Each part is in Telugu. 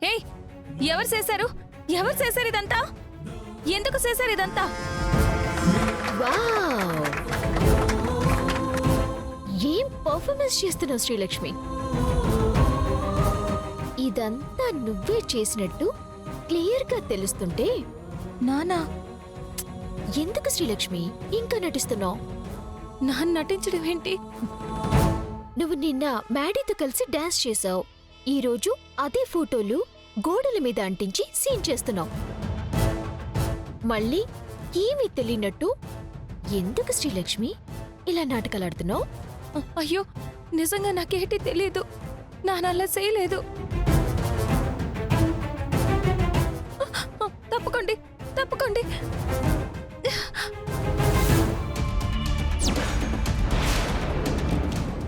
ఏయ్, ఎవరు చేశారు? ఎవరు చేశారు ఇదంతా? ఎందుకు చేశారు ఇదంతా? వావ్! ఏం పర్ఫార్మెన్స్ చేస్తున్నావు శ్రీలక్ష్మి? ఇదంతా నువ్వే చేసినట్టు క్లియర్ గా తెలుస్తుంటే నానా, ఎందుకు శ్రీలక్ష్మి ఇంకా నటిస్తున్నావు? నాన్న నటించడం ఏంటి? నువ్వు నిన్న మ్యాడీతో కలిసి డాన్స్ చేశావు. ఈరోజు అదే ఫోటోలు గోడల మీద అంటించి సీన్ చేస్తున్నావు. మళ్ళీ ఏమీ తెలియనట్టు ఎందుకు శ్రీలక్ష్మి ఇలా నాటకాలాడుతున్నావు? అయ్యో, నిజంగా నాకేంటి తెలీదు. నాన్న అలా చేయలేదు. తప్పుకోండి, తప్పుకోండి.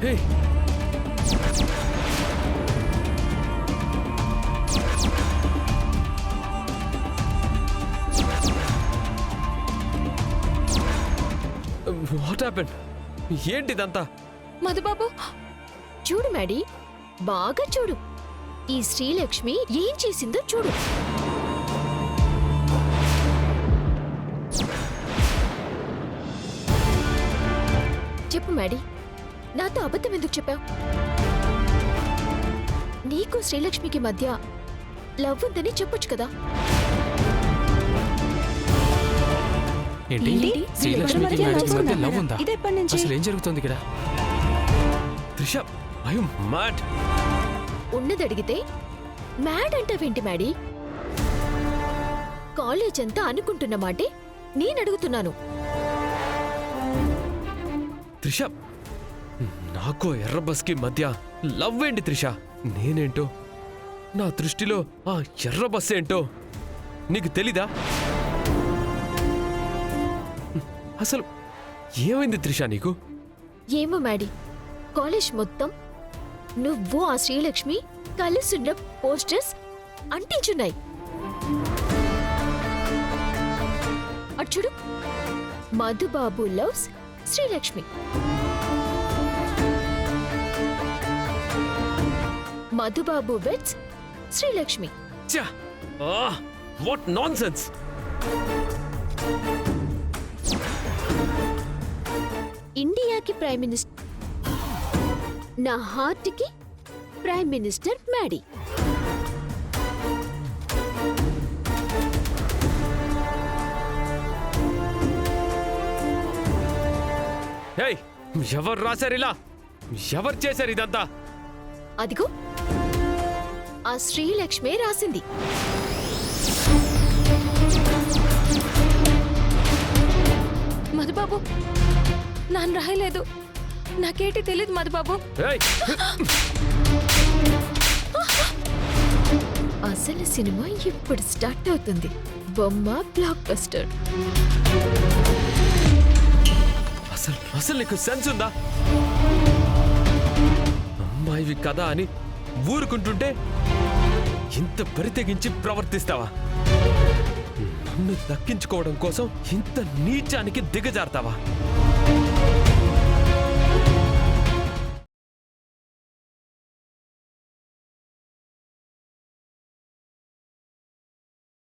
హే, వాట్ హ్యాపెండ్? ఏంటిదంతా? మధుబాబు, చూడు మ్యాడీ, బాగా చూడు. ఈ శ్రీలక్ష్మి ఏం చేసిందో చూడు. చెప్పు మ్యాడీ, నాతో అబద్ధం ఎందుకు చెప్పావు? నీకు శ్రీలక్ష్మికి మధ్య లవ్ ఉందని చెప్పొచ్చు కదా. ఏంటి? శ్రీలక్ష్మికి మ్యాడీకి మధ్య లవ్ ఉందా? అసలు ఏం జరుగుతుంది ఇక్కడ? Trisha, I am mad. ఉన్నదడిగితే మ్యాడ్ అంటావేంటి మ్యాడీ? కాలేజ్ అంతా అనుకుంటున్న మాటే నేనడుగుతున్నాను. త్రిష, నాకు ఎర్ర బస్కి మధ్య లవ్ ఏంటి త్రిష? నేనేంటో, నా దృష్టిలో ఆ ఎర్ర బస్ ఏంటో నీకు తెలీదా? అసలు ఏమైంది త్రిష నీకు? ఏమో మ్యాడీ, కాలేజ్ మొత్తం నువ్వు ఆ శ్రీలక్ష్మి కలిసున్న పోస్టర్స్ అంటించున్నాయి. అటు చూడు, Madhubabu loves Srilakshmi, Madhubabu weds Srilakshmi. What nonsense! ఇండియాకి ప్రైమ్ మినిస్టర్, నా హార్ట్ కి ప్రైమ్ మినిస్టర్ మ్యాడీ. హే, ఎవరు రాశారు ఇలా? ఎవరు చేశారు ఇదంతా? అదిగో ఆ శ్రీలక్ష్మే రాసింది. మధుబాబు, నాన్న రాయలేదు. నాకేంటి తెలీదు మధుబాబు. ఏయ్! అసలు సినిమా ఇప్పుడు స్టార్ట్ అవుతుంది. బొమ్మ బ్లాక్ బస్టర్. అసలు నీకు సెన్స్ ఉందా? అమ్మాయివి కదా అని ఊరుకుంటుంటే ఇంత పరితెగించి ప్రవర్తిస్తావా? నన్ను దక్కించుకోవడం కోసం ఇంత నీచానికి దిగజారుతావా?